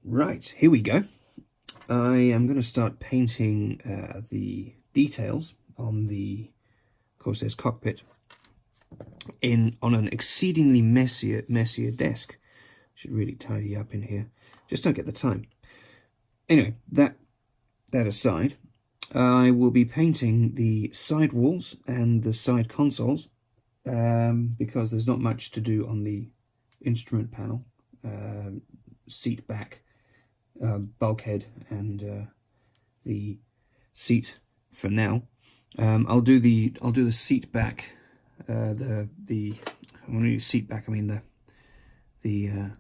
Right, here we go. I am going to start painting the details on the Corsair's cockpit on an exceedingly messier desk. Should really tidy up in here. Just don't get the time. Anyway, that aside, I will be painting the side walls and the side consoles because there's not much to do on the instrument panel, seat back, bulkhead, and the seat for now. I'll do the seat back. When I use seat back, I mean the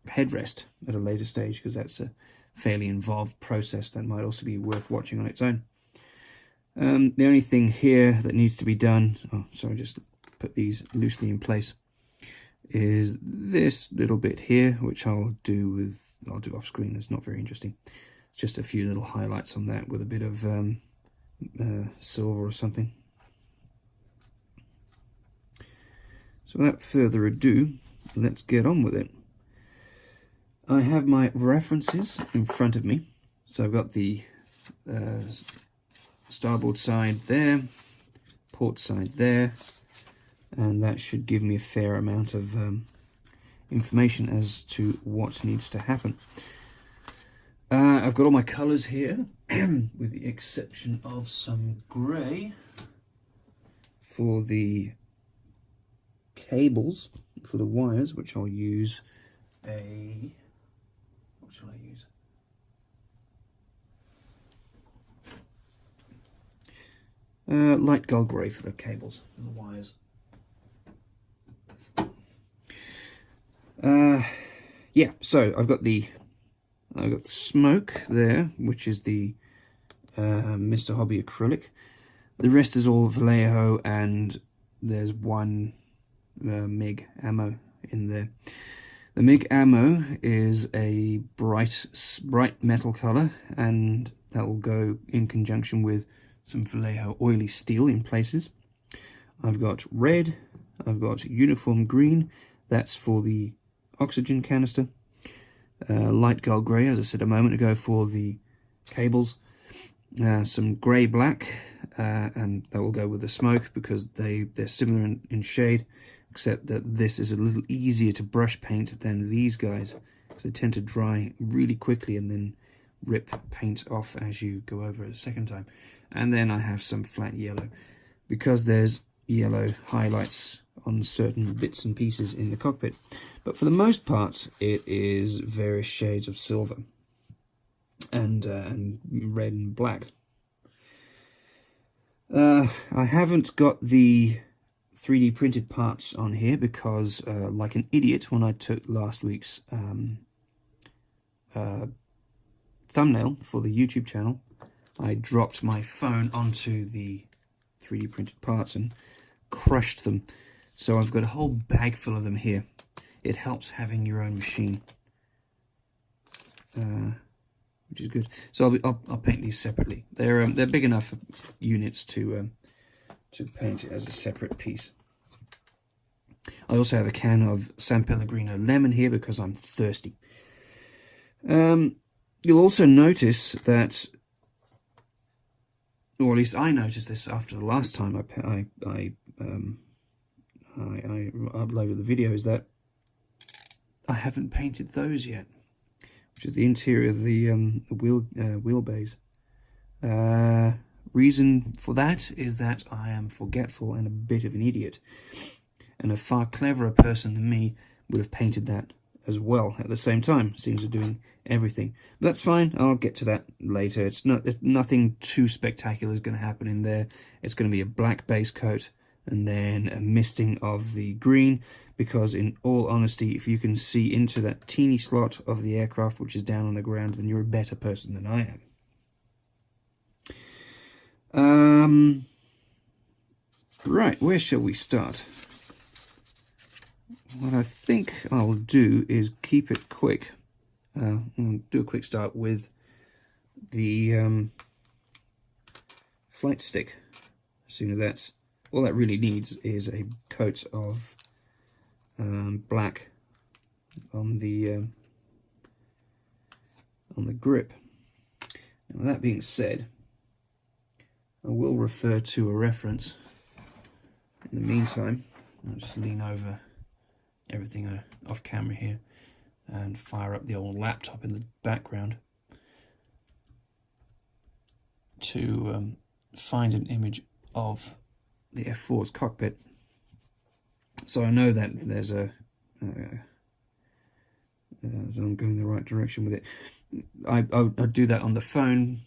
headrest at a later stage, because that's a fairly involved process that might also be worth watching on its own. The only thing here that needs to be done, just put these loosely in place, is this little bit here, which I'll do off screen. It's not very interesting. Just a few little highlights on that with a bit of silver or something. So without further ado, let's get on with it. I have my references in front of me. So I've got the starboard side there, port side there, and that should give me a fair amount of information as to what needs to happen. I've got all my colours here, with the exception of some grey for the cables, for the wires, which I'll use what shall I use? Light gold grey for the cables and the wires. Yeah, so I've got smoke there, which is the Mr. Hobby acrylic. The rest is all Vallejo, and there's one MIG ammo in there. The MIG ammo is a bright metal color, and that will go in conjunction with some Vallejo oily steel in places. I've got red, I've got uniform green, that's for the oxygen canister. Light gold grey, as I said a moment ago, for the cables. Some grey black, and that will go with the smoke because they're similar in shade, except that this is a little easier to brush paint than these guys, because they tend to dry really quickly and then rip paint off as you go over it a second time. And then I have some flat yellow, because there's yellow highlights on certain bits and pieces in the cockpit. But for the most part, it is various shades of silver and red and black. I haven't got the 3D printed parts on here because, like an idiot, when I took last week's thumbnail for the YouTube channel, I dropped my phone onto the 3D printed parts and crushed them. So I've got a whole bag full of them here. It helps having your own machine, which is good. So I'll paint these separately. They're big enough units to paint it as a separate piece. I also have a can of San Pellegrino lemon here because I'm thirsty. You'll also notice that, or at least I noticed this after the last time I uploaded the videos, that I haven't painted those yet, which is the interior of the wheelbase. Reason for that is that I am forgetful and a bit of an idiot, and a far cleverer person than me would have painted that as well at the same time. Seems to be doing everything, but that's fine. I'll get to that later. It's nothing too spectacular is going to happen in there. It's going to be a black base coat and then a misting of the green, because in all honesty, if you can see into that teeny slot of the aircraft which is down on the ground, then you're a better person than I am. Right, where shall we start? What I think I'll do is keep it quick. I'll do a quick start with the flight stick. As soon as that's all that really needs is a coat of black on the on the grip. Now, with that being said, I will refer to a reference. In the meantime, I'll just lean over everything off camera here and fire up the old laptop in the background to find an image of the F4's cockpit. So I know that there's I'm going the right direction with it. I'll do that on the phone,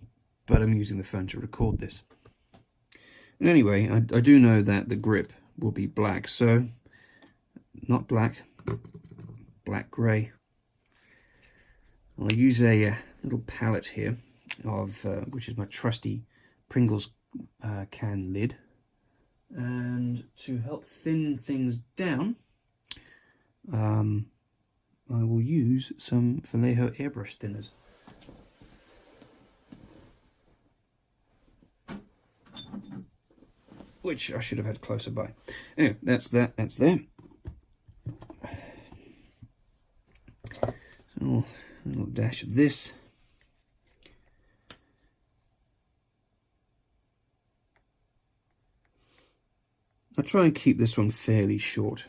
but I'm using the phone to record this. And anyway, I do know that the grip will be black, so not black, black grey. I'll use a little palette here of which is my trusty Pringles can lid, and to help thin things down, I will use some Vallejo airbrush thinners. Which I should have had closer by. Anyway, that's there. So, a little dash of this. I'll try and keep this one fairly short.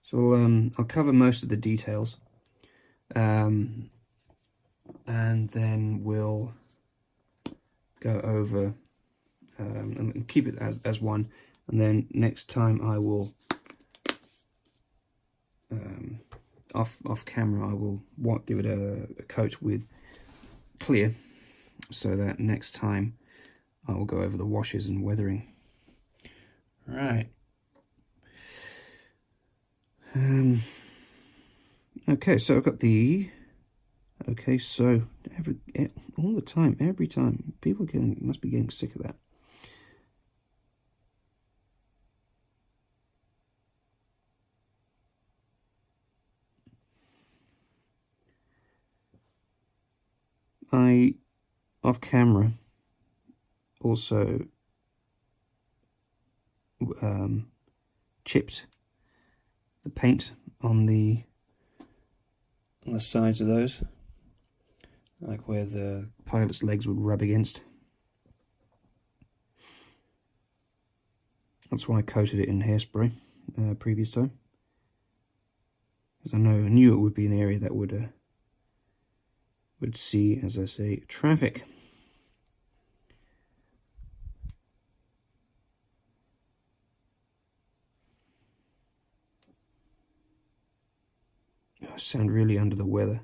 So I'll cover most of the details, and then we'll go over and keep it as one. And then next time I will, off camera, I will give it a coat with clear, so that next time I will go over the washes and weathering. Right. Okay, so I've got the. Okay, so all the time, every time, people must be getting sick of that. I, off camera, also chipped the paint on the sides of those, like where the pilot's legs would rub against. That's why I coated it in hairspray previous time, because I knew it would be an area that would see, as I say, traffic. I sound really under the weather.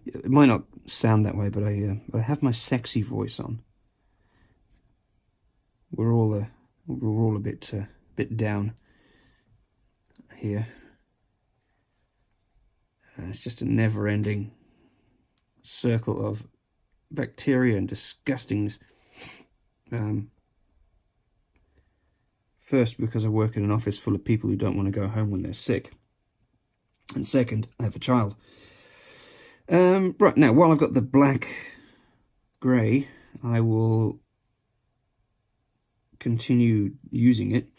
It might not sound that way, but I have my sexy voice on. We're all a bit down here. It's just a never-ending circle of bacteria and disgustingness. First, because I work in an office full of people who don't want to go home when they're sick. And second, I have a child. Right, now, while I've got the black grey, I will continue using it.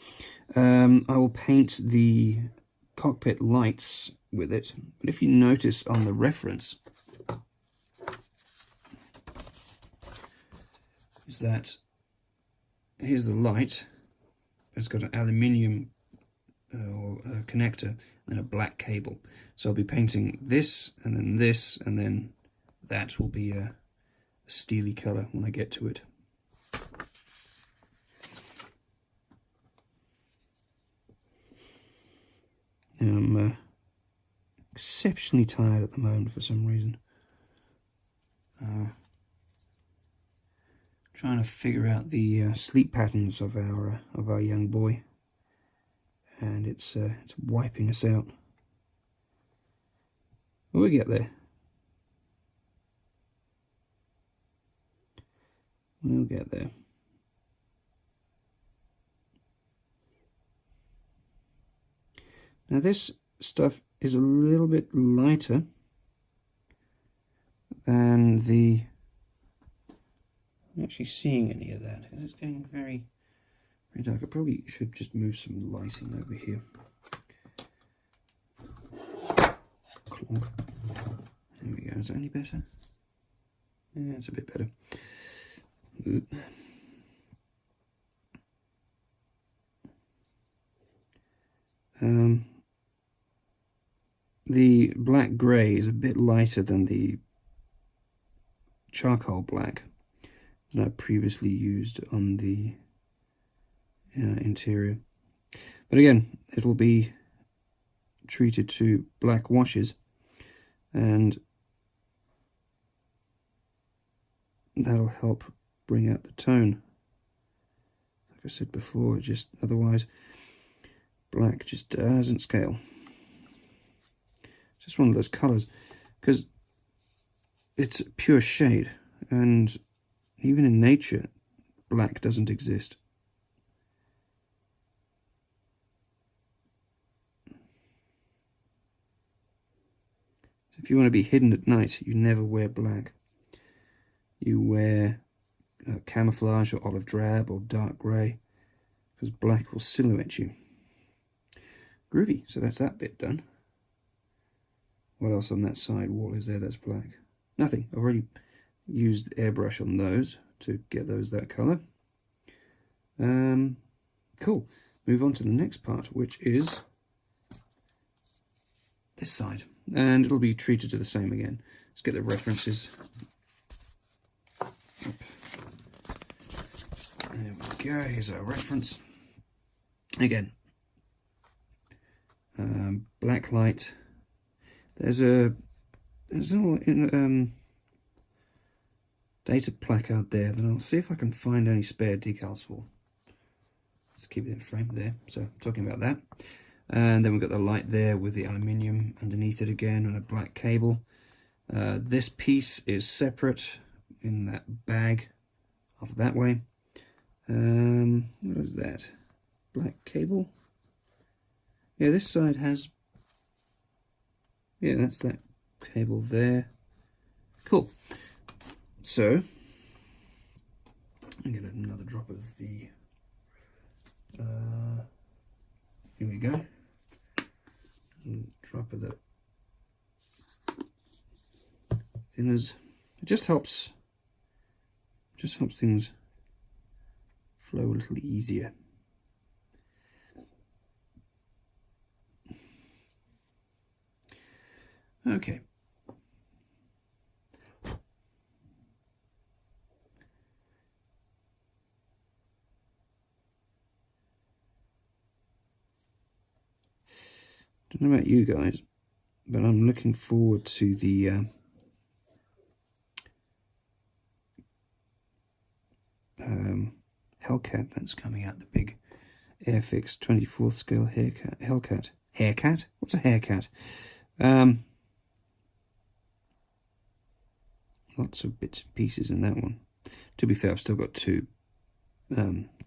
I will paint the cockpit lights with it. But if you notice on the reference, is that here's the light. It's got an aluminium connector and a black cable. So I'll be painting this, and then that will be a steely colour when I get to it. I'm exceptionally tired at the moment for some reason. Trying to figure out the sleep patterns of our young boy, and it's wiping us out. We'll get there. We'll get there. Now this stuff is a little bit lighter than the... I'm actually seeing any of that. It's getting very, very dark. I probably should just move some lighting over here. There we go. Is that any better? Yeah, it's a bit better. The black grey is a bit lighter than the charcoal black that I previously used on the interior. But again, it will be treated to black washes, and that'll help bring out the tone. Like I said before, just otherwise black just doesn't scale. It's just one of those colours, because it's a pure shade, and even in nature black doesn't exist. So if you want to be hidden at night, you never wear black. You wear camouflage or olive drab or dark grey, because black will silhouette you. Groovy. So that's that bit done. What else on that side wall is there that's black? Nothing. I've already used airbrush on those to get those that colour. Cool. Move on to the next part, which is this side, and it'll be treated to the same again. Let's get the references. There we go. Here's our reference. Again, black light. There's a little data placard there that I'll see if I can find any spare decals for. Let's keep it in frame there. So talking about that, and then we've got the light there with the aluminium underneath it again and a black cable. This piece is separate in that bag off that way. What is that? Black cable. Yeah, this side has. Yeah, that's that cable there. Cool. So I'm gonna get another drop of the. Here we go. Drop of the thinners. It just helps things flow a little easier. Okay. Don't know about you guys, but I'm looking forward to the Hellcat that's coming out, the big Airfix 24th scale Hellcat. Haircat? What's a haircat? Lots of bits and pieces in that one. To be fair, I've still got two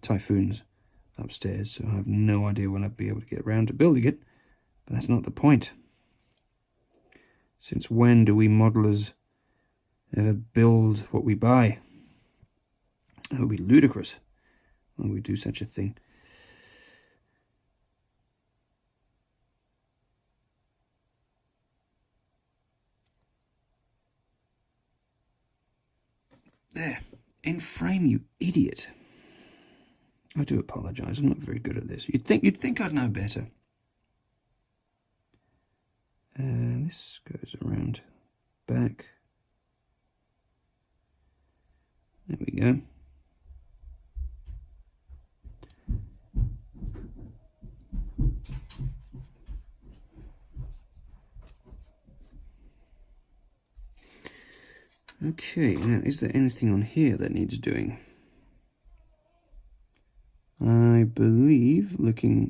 Typhoons upstairs, so I have no idea when I'd be able to get around to building it, but that's not the point. Since when do we modelers ever build what we buy? That would be ludicrous when we do such a thing. There, in frame, you idiot. I do apologise. I'm not very good at this. You'd think I'd know better. And this goes around back. There we go. Okay, now is there anything on here that needs doing? I believe,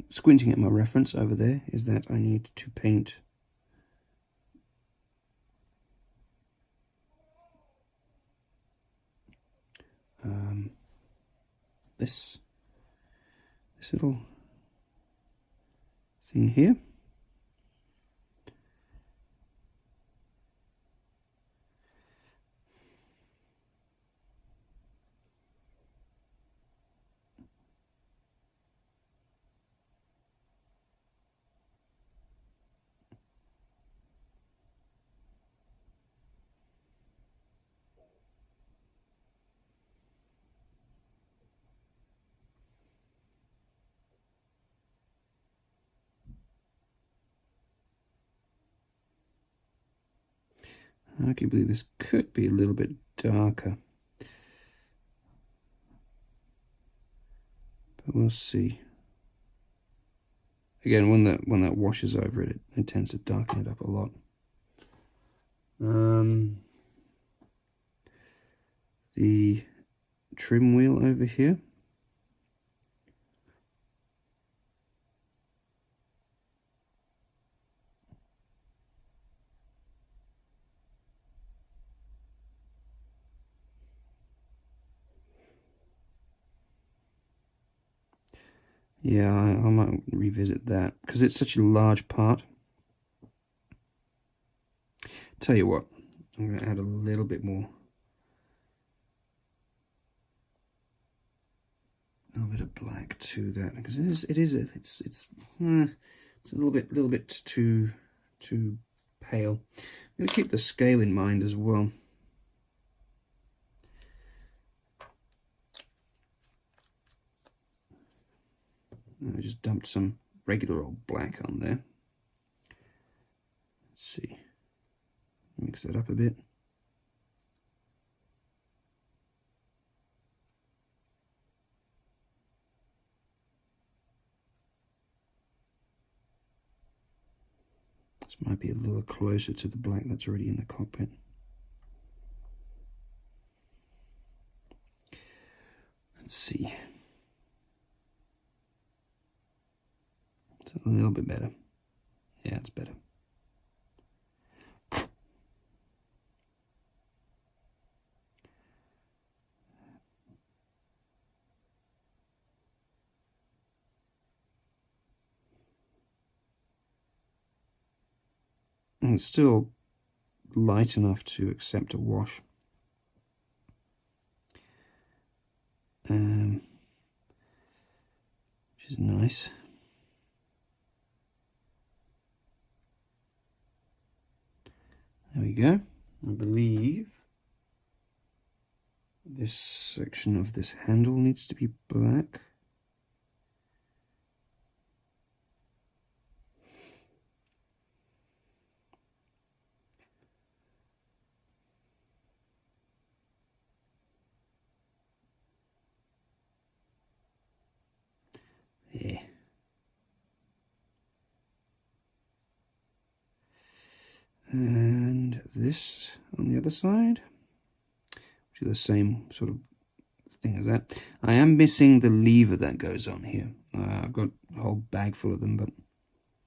squinting at my reference over there, is that I need to paint this little thing here. Arguably this could be a little bit darker, but we'll see. Again, when that washes over it, it tends to darken it up a lot. The trim wheel over here. Yeah, I might revisit that because it's such a large part. Tell you what, I'm going to add a little bit more. A little bit of black to that because it's a little bit too pale. I'm going to keep the scale in mind as well. I just dumped some regular old black on there. Let's see, mix that up a bit. This might be a little closer to the black that's already in the cockpit. Let's see. It's a little bit better. Yeah, it's better. And it's still light enough to accept a wash. Which is nice. There we go. I believe this section of this handle needs to be black. Yeah. And this on the other side, which is the same sort of thing as that. I am missing the lever that goes on here. I've got a whole bag full of them, but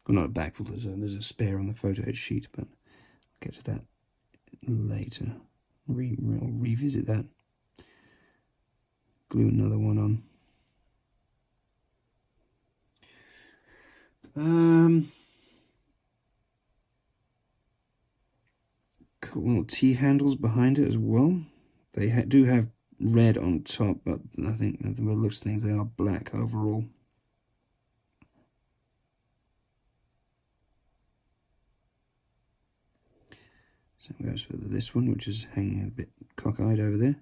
well, not a bag full. There's a spare on the photo sheet, but I'll get to that later. I'll revisit that. Glue another one on. Cool little T-handles behind it as well. They do have red on top, but I think by the looks of things they are black overall. Same goes for this one, which is hanging a bit cockeyed over there.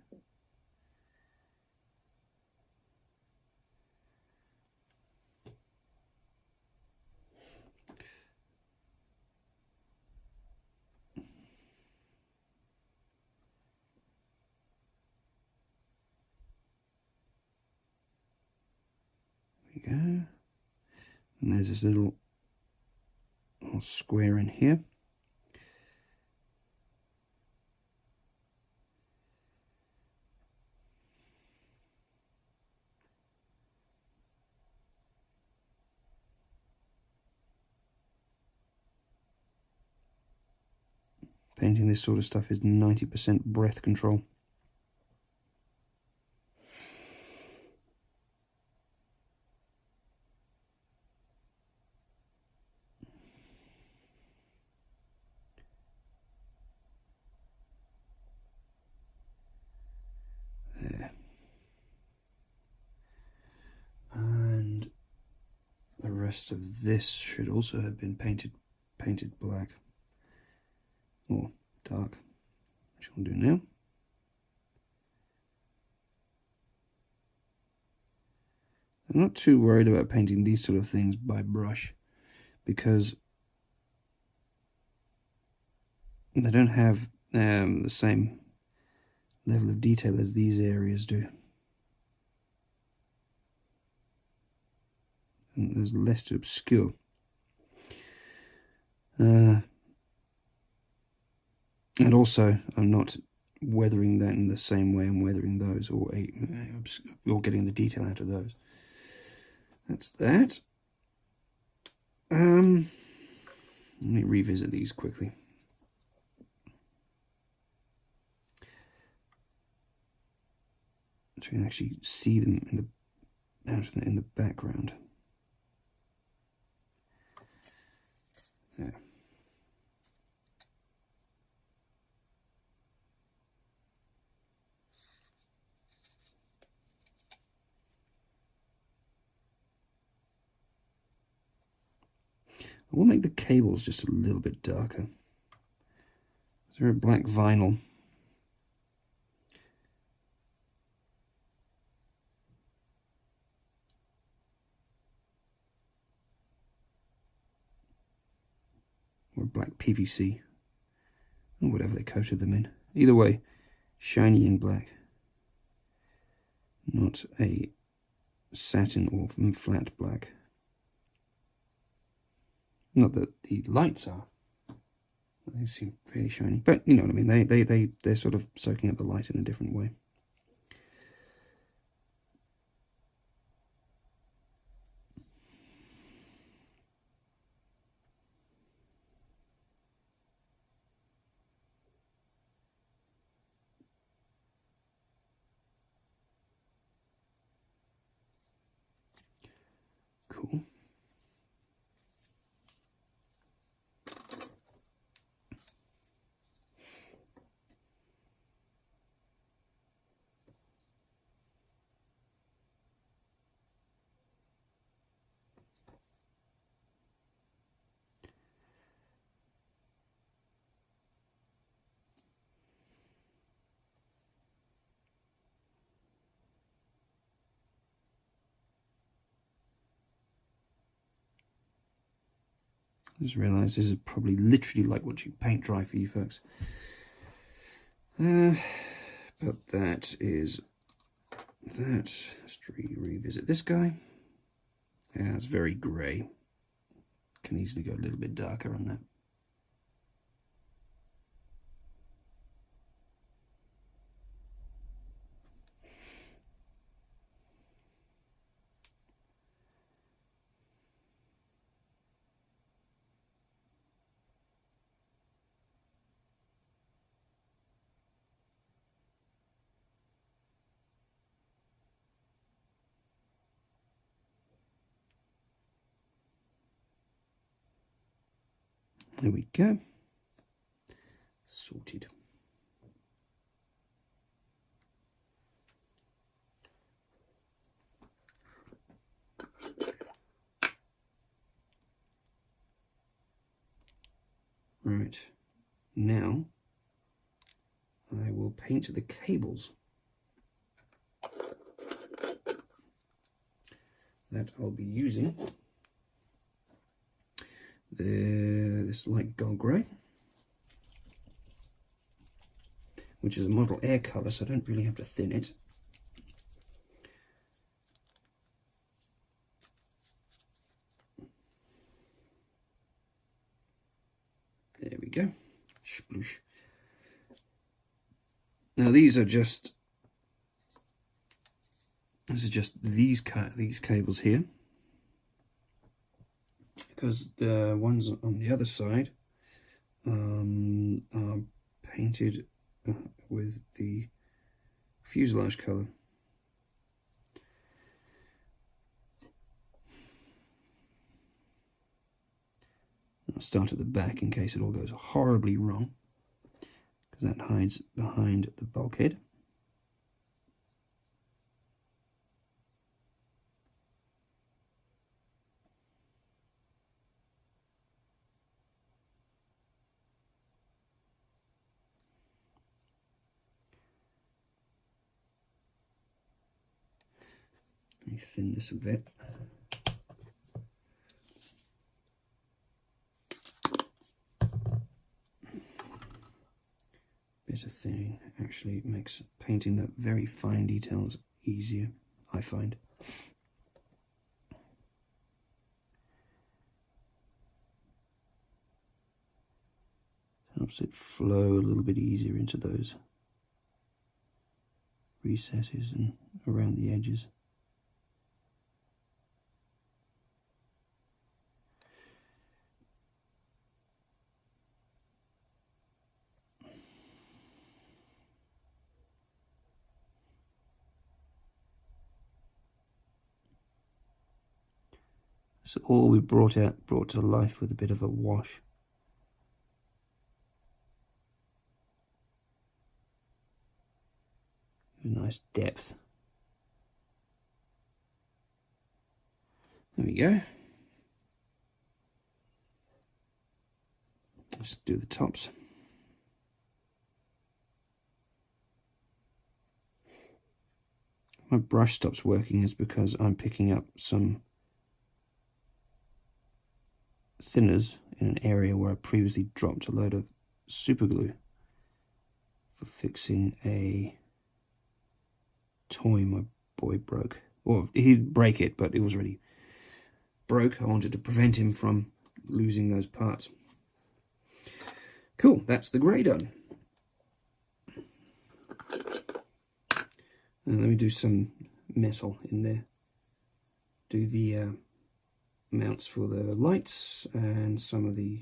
Go. And there's this little square in here. Painting this sort of stuff is 90% breath control. There. And the rest of this should also have been painted black or dark, which we'll do now. I'm not too worried about painting these sort of things by brush because they don't have the same level of detail as these areas do. And there's less to obscure. And also, I'm not weathering that in the same way I'm weathering those, or getting the detail out of those. That's that. Let me revisit these quickly. So you can actually see them in the background. There. I will make the cables just a little bit darker. Is there a black vinyl? Or black PVC? Or whatever they coated them in. Either way, shiny and black. Not a satin or flat black. Not that the lights are. They seem fairly shiny, but you know what I mean. They're sort of soaking up the light in a different way. Cool. I just realised this is probably literally like watching paint dry for you folks. But that is that. Let's revisit this guy. Yeah, it's very grey. Can easily go a little bit darker on that. There we go. Sorted. Right. Now I will paint the cables that I'll be using. This light gold grey, which is a model air colour, so I don't really have to thin it. There we go. Sploosh. Now these are just these cables here, because the ones on the other side are painted with the fuselage colour. I'll start at the back in case it all goes horribly wrong, because that hides behind the bulkhead. Let me thin this a bit. lighter thinning actually makes painting the very fine details easier, I find. Helps it flow a little bit easier into those recesses and around the edges. So all we brought to life with a bit of a wash. A nice depth. There we go. Let's do the tops. My brush stops working is because I'm picking up some thinners in an area where I previously dropped a load of super glue for fixing a toy my boy broke. Well, he'd break it, but it was already broke. I wanted to prevent him from losing those parts. Cool, that's the grey done. And let me do some metal in there. Do the mounts for the lights and some of the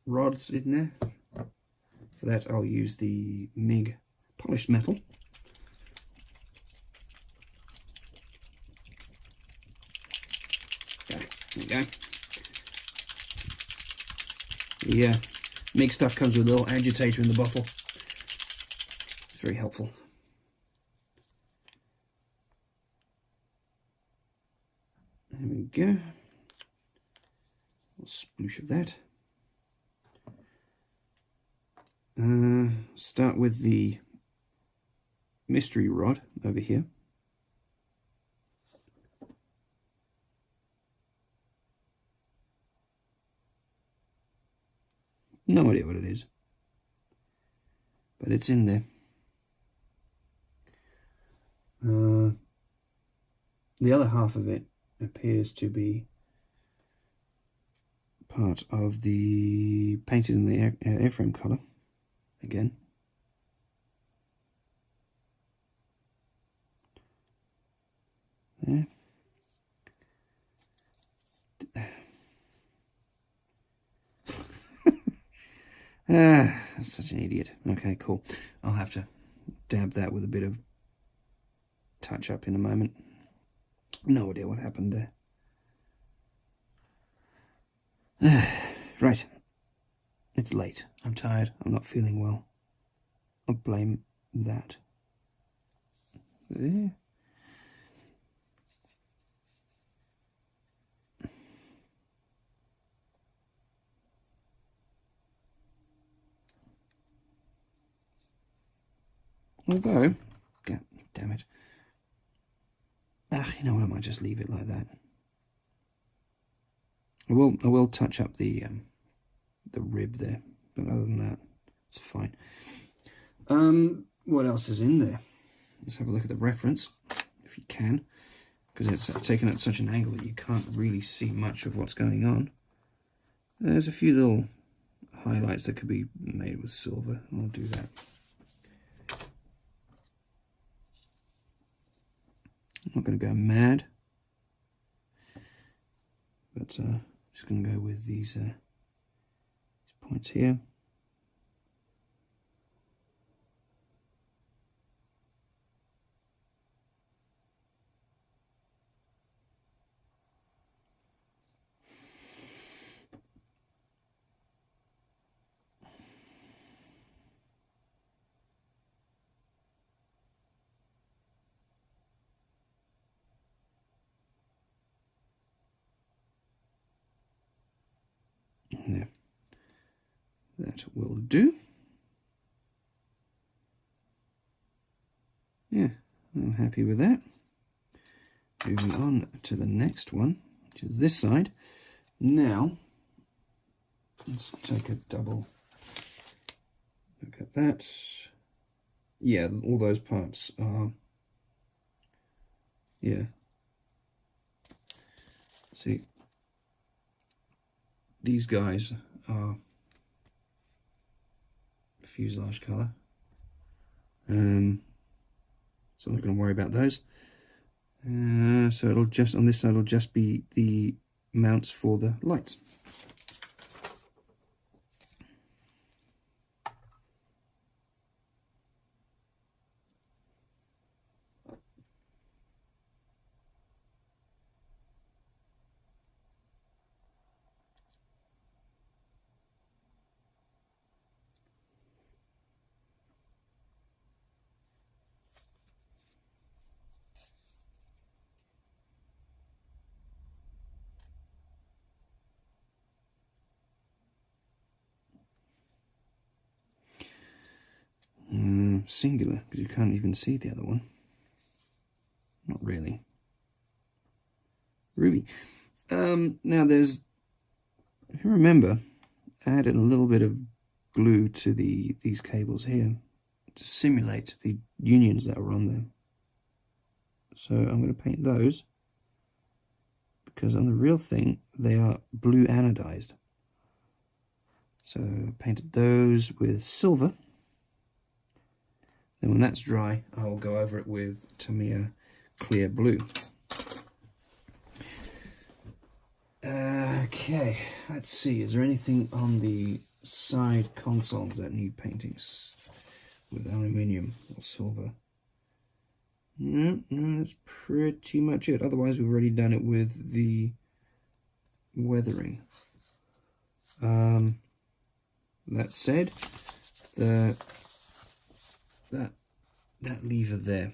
rods in there. For that I'll use the MIG polished metal. Okay, there we go. Yeah, MIG stuff comes with a little agitator in the bottle. It's very helpful. There we go. A sploosh of that. Start with the mystery rod over here. No idea what it is, but it's in there. The other half of it appears to be part of the painted in the airframe colour again. There. I'm such an idiot. Okay, cool. I'll have to dab that with a bit of touch up in a moment. No idea what happened there. Right. It's late. I'm tired. I'm not feeling well. I'll blame that. There. Although, God damn it. You know what, I might just leave it like that. I will touch up the rib there, but other than that, it's fine. What else is in there? Let's have a look at the reference, if you can, because it's taken at such an angle that you can't really see much of what's going on. There's a few little highlights that could be made with silver. I'll do that. I'm not going to go mad, but just going to go with these points here. There. That will do. Yeah, I'm happy with that. Moving on to the next one, which is this side. Now, let's take a double Look at that. Yeah, all those parts are, yeah. See, these guys are fuselage colour. So I'm not going to worry about those. So it'll just, on this side, it'll just be the mounts for the lights. Singular, because you can't even see the other one. Not really. Ruby. Now there's, if you remember, I added a little bit of glue to these cables here to simulate the unions that are on them. So I'm going to paint those, because on the real thing they are blue anodized. So painted those with silver. Then when that's dry, I'll go over it with Tamiya clear blue. Okay, let's see, is there anything on the side consoles that need paintings with aluminium or silver? No, that's pretty much it. Otherwise, we've already done it with the weathering. That said, that lever there,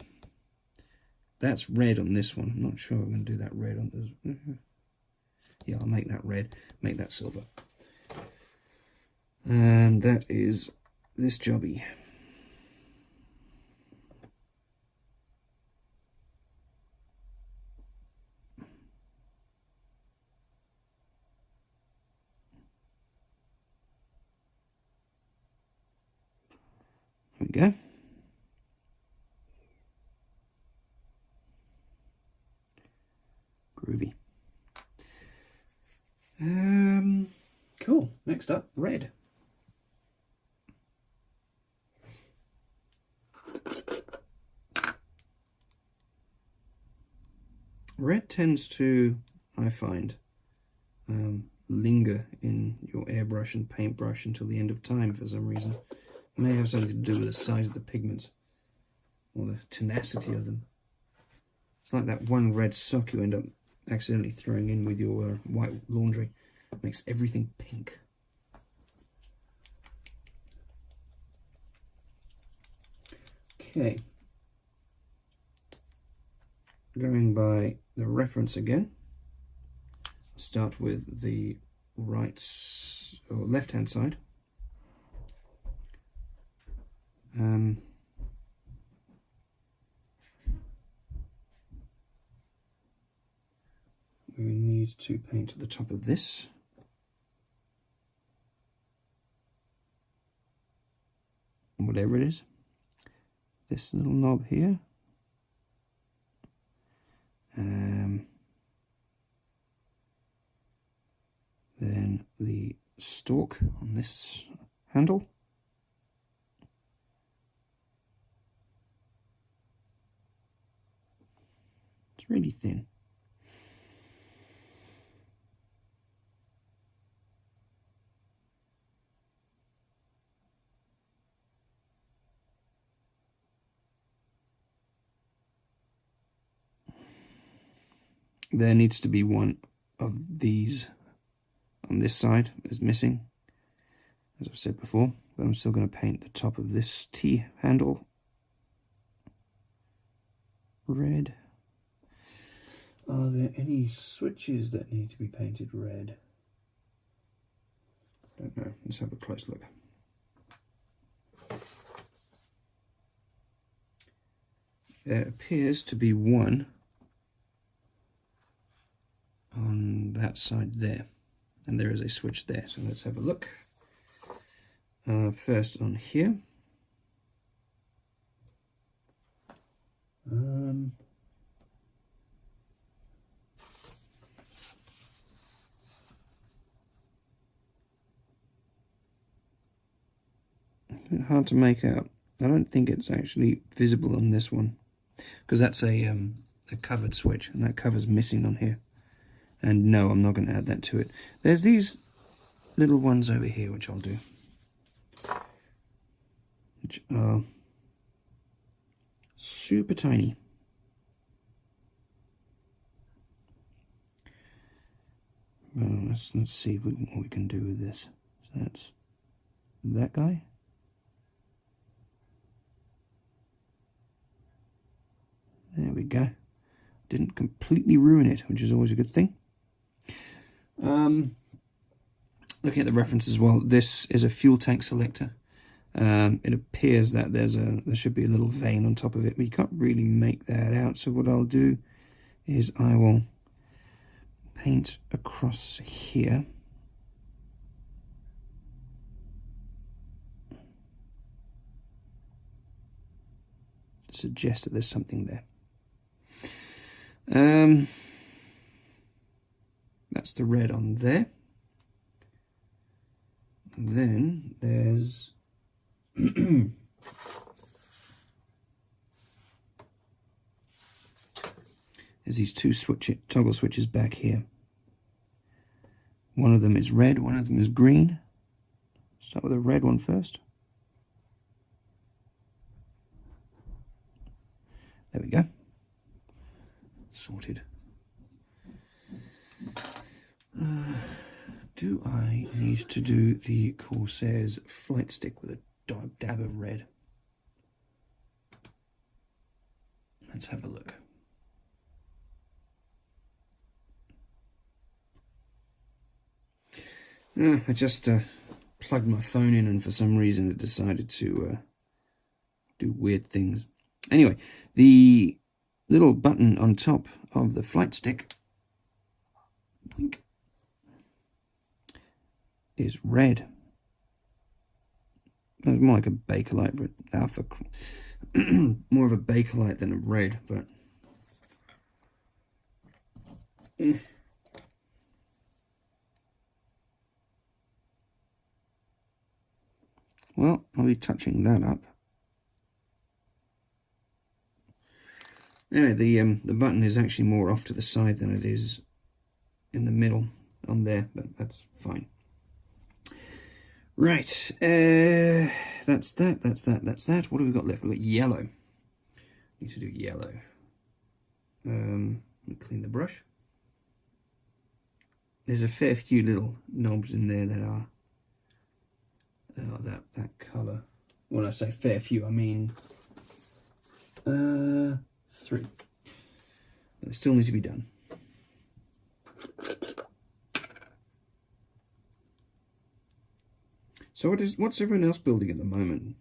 that's red on this one. I'm not sure I'm going to do that red on this. Yeah, I'll make that red, make that silver. And that is this jobby. There we go. Groovy. Cool. Next up, red. Red tends to, I find, linger in your airbrush and paintbrush until the end of time for some reason. It may have something to do with the size of the pigments or the tenacity of them. It's like that one red sock you end up accidentally throwing in with your white laundry. It makes everything pink. Okay. Going by the reference again, start with the right or left hand side. We need to paint at the top of this. Whatever it is. This little knob here. Then the stalk on this handle. It's really thin. There needs to be one of these on this side is missing, as I've said before, but I'm still going to paint the top of this T handle red. Are there any switches that need to be painted red? Don't know. Let's have a close look. There appears to be one on that side there, and there is a switch there, so let's have a look. first on here. Hard to make out. I don't think it's actually visible on this one, because that's a covered switch, and that cover's missing on here. And no, I'm not going to add that to it. There's these little ones over here, which I'll do, which are super tiny. Well, let's see what we can do with this. So that's that guy. There we go. Didn't completely ruin it, which is always a good thing. Looking at the reference as well, this is a fuel tank selector. It appears that there should be a little vein on top of it, but you can't really make that out. So what I'll do is I will paint across here. To suggest that there's something there. That's the red on there. And then there's there's these two toggle switches back here. One of them is red, one of them is green. Start with the red one first. There we go. Sorted. Do I need to do the Corsair's flight stick with a dab of red? Let's have a look. I just plugged my phone in, and for some reason it decided to do weird things. Anyway, the little button on top of the flight stick is red. It's more like a Bakelite, but alpha, more of a Bakelite than a red, but well, I'll be touching that up. Anyway, the button is actually more off to the side than it is in the middle on there, but that's fine. Right, that's that. What have we got left? We've got yellow. Need to do yellow. Let me clean the brush. There's a fair few little knobs in there that are that colour. When I say fair few, I mean 3. They still need to be done. So what's everyone else building at the moment?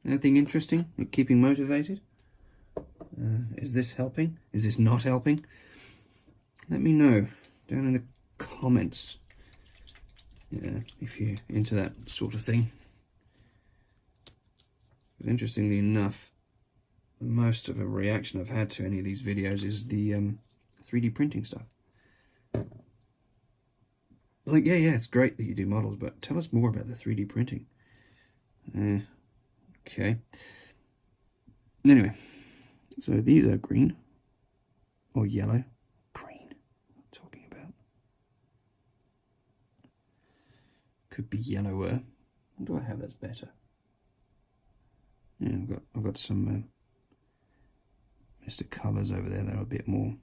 Anything interesting? Keeping motivated? Is this helping? Is this not helping? Let me know down in the comments if you're into that sort of thing. But interestingly enough, most of a reaction I've had to any of these videos is the 3D printing stuff. Like, yeah, it's great that you do models, but tell us more about the 3D printing. Okay. Anyway, so these are green or yellow. Green, I'm talking about. Could be yellower. What do I have that's better? Yeah, I've got some Mr. Colours over there that are a bit more.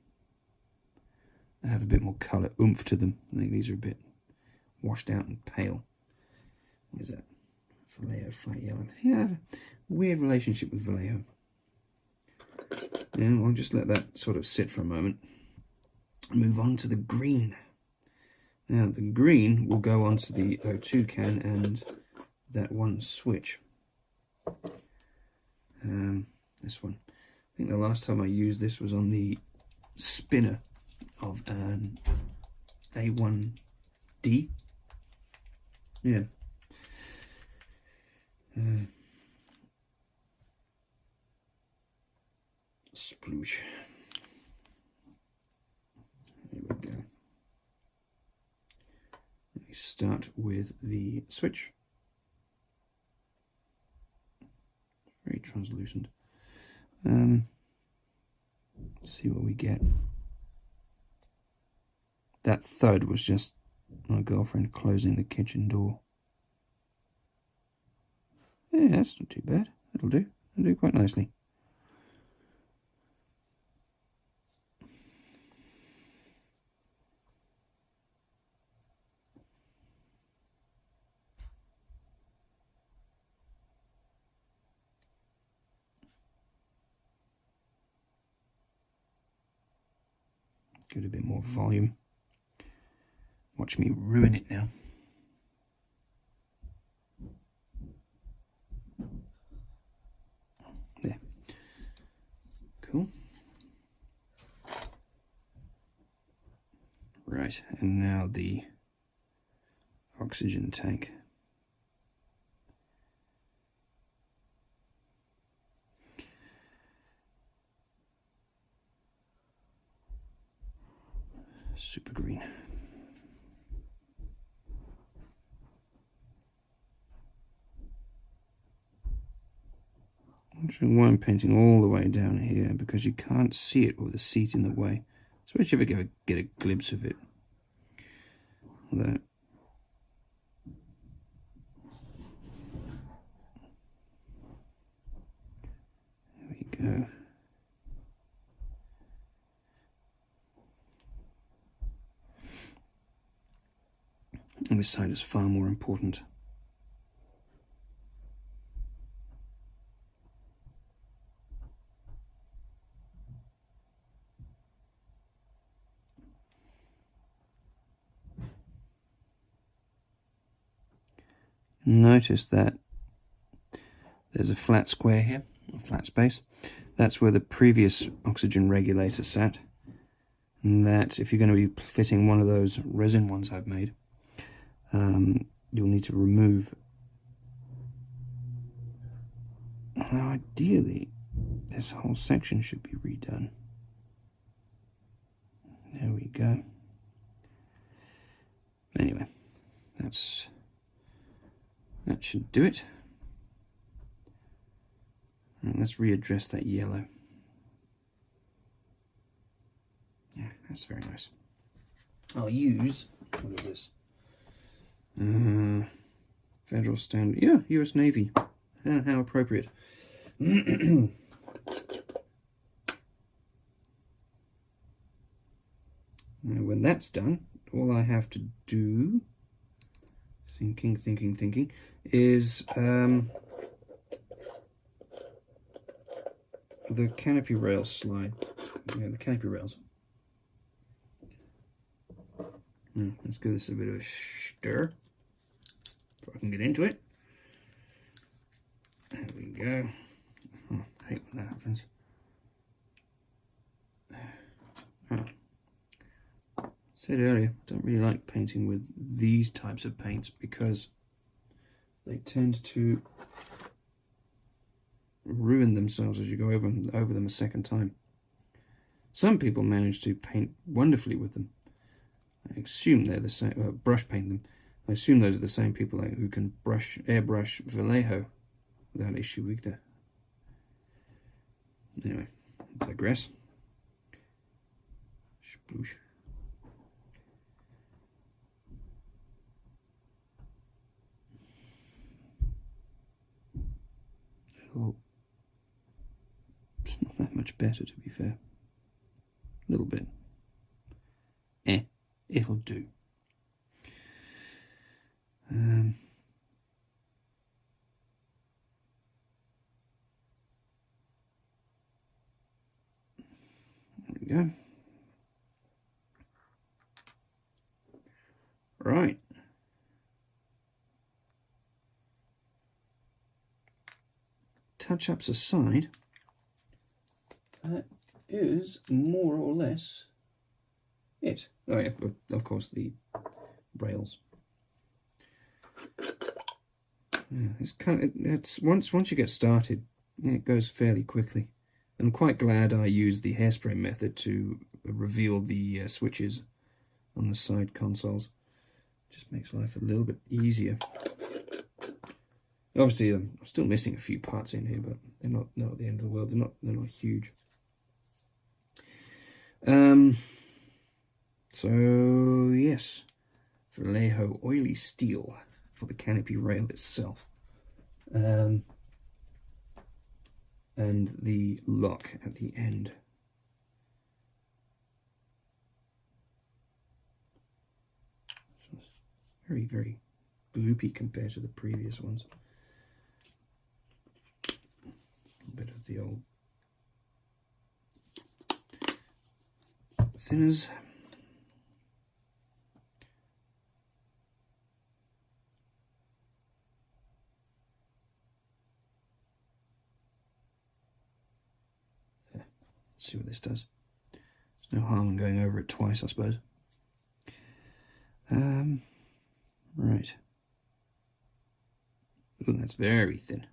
They have a bit more colour oomph to them. I think these are a bit washed out and pale. What is that? Vallejo flat yellow. Yeah, weird relationship with Vallejo. Yeah, I'll just let that sort of sit for a moment. Move on to the green. Now the green will go onto the O2 can and that one switch. This one. I think the last time I used this was on the spinner of an A1 D. Yeah. Sploosh. There we go. We start with the switch. Very translucent. See what we get. That thud was just my girlfriend closing the kitchen door. Yeah, that's not too bad. That'll do. That'll do quite nicely. Give it a bit more volume. Watch me ruin it now. There. Cool. Right, and now the oxygen tank. Super green. Actually, why I'm painting all the way down here, because you can't see it with the seat in the way, especially if you get a glimpse of it. There we go. And this side is far more important. Notice that there's a flat square here, a flat space. That's where the previous oxygen regulator sat. And that, if you're going to be fitting one of those resin ones I've made, you'll need to remove. Now, ideally, this whole section should be redone. There we go. Anyway, that should do it. Right, let's readdress that yellow. Yeah, that's very nice. I'll use, what is this? Federal Standard, yeah, US Navy. How appropriate. Now, when that's done, all I have to do, thinking, is the canopy rails slide. Yeah, the canopy rails. Let's give this a bit of a stir, so I can get into it. There we go. Oh, I hate when that happens. Said earlier, I don't really like painting with these types of paints because they tend to ruin themselves as you go over them a second time. Some people manage to paint wonderfully with them. I assume they're the same, brush paint them. I assume those are the same people who can airbrush Vallejo without issue either. Anyway, I digress. Sploosh. It's not that much better, to be fair. A little bit. It'll do. There we go. Right. Touch-ups aside, that is more or less it. Oh yeah, of course the rails. Yeah, it's once you get started, it goes fairly quickly. I'm quite glad I used the hairspray method to reveal the switches on the side consoles. Just makes life a little bit easier. Obviously, I'm still missing a few parts in here, but they're not at the end of the world. They're not huge. So yes, Vallejo oily steel for the canopy rail itself, and the lock at the end. So it's very, very gloopy compared to the previous ones. A bit of the old thinners. Let's see what this does. No harm in going over it twice, I suppose. Right. Ooh, that's very thin.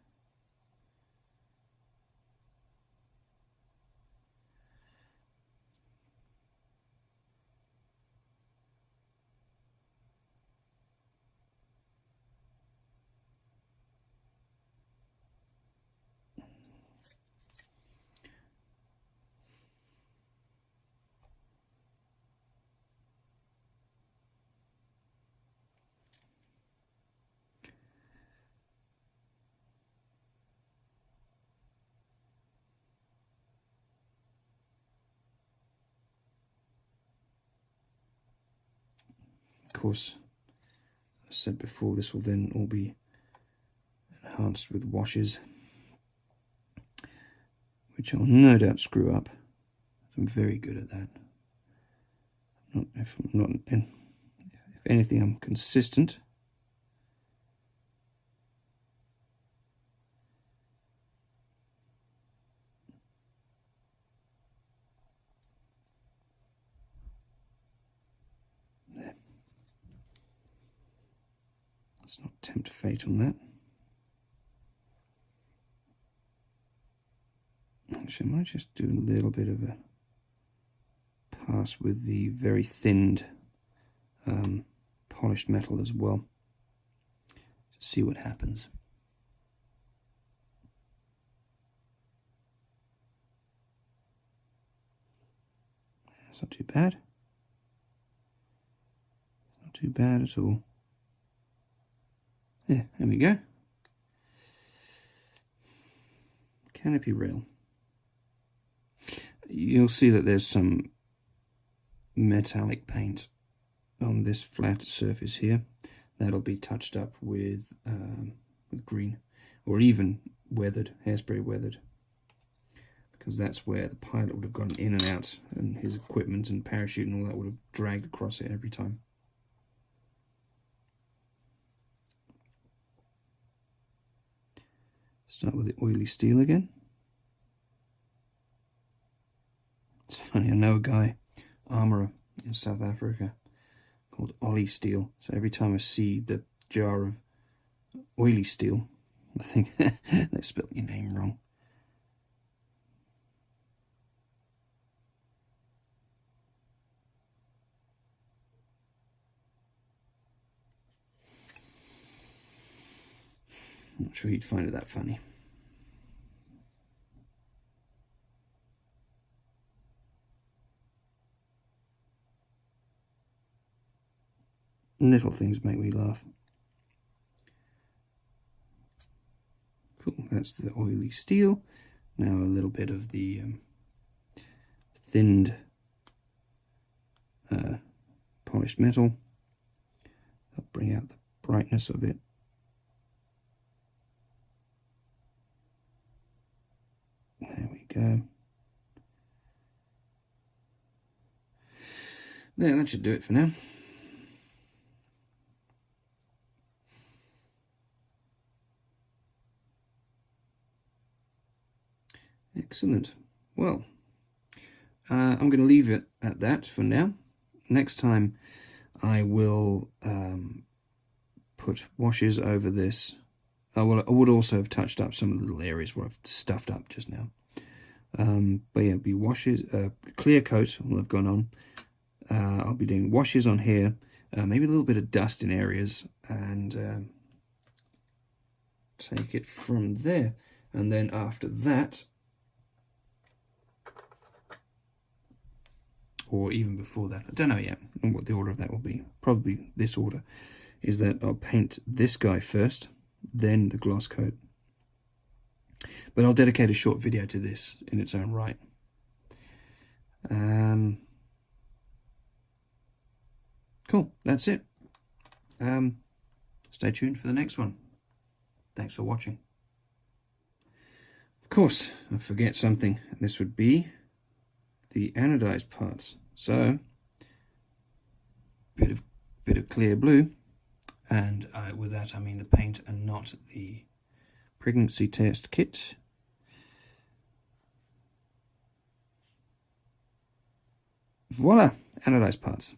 Of course, as I said before, this will then all be enhanced with washers, which I'll no doubt screw up. I'm very good at that. If anything, I'm consistent. There. Let's not tempt fate on that. Actually, I might just do a little bit of a pass with the very thinned polished metal as well, to see what happens. It's not too bad. Not too bad at all. Yeah, there we go. Canopy rail. You'll see that there's some metallic paint on this flat surface here. That'll be touched up with green, or even weathered, hairspray weathered, because that's where the pilot would have gone in and out, and his equipment and parachute and all that would have dragged across it every time. Start with the oily steel again. It's funny, I know a guy, armourer in South Africa, called Ollie Steel. So every time I see the jar of oily steel, I think they spelled your name wrong. I'm not sure you'd find it that funny. Little things make me laugh. Cool, that's the oily steel. Now a little bit of the thinned polished metal. I'll bring out the brightness of it. There we go. There, that should do it for now. Excellent. Well, I'm going to leave it at that for now. Next time I will put washes over this. Well, I would also have touched up some of the little areas where I've stuffed up just now. But yeah, be washes, clear coat will have gone on. I'll be doing washes on here, maybe a little bit of dust in areas, and take it from there. And then after that, or even before that, I don't know yet what the order of that will be. Probably this order is that I'll paint this guy first, then the gloss coat. But I'll dedicate a short video to this in its own right. Cool, that's it. Stay tuned for the next one. Thanks for watching. Of course, I forget something. This would be the anodized parts. So, bit of clear blue, and with that I mean the paint and not the pregnancy test kit. Voila, anodized parts.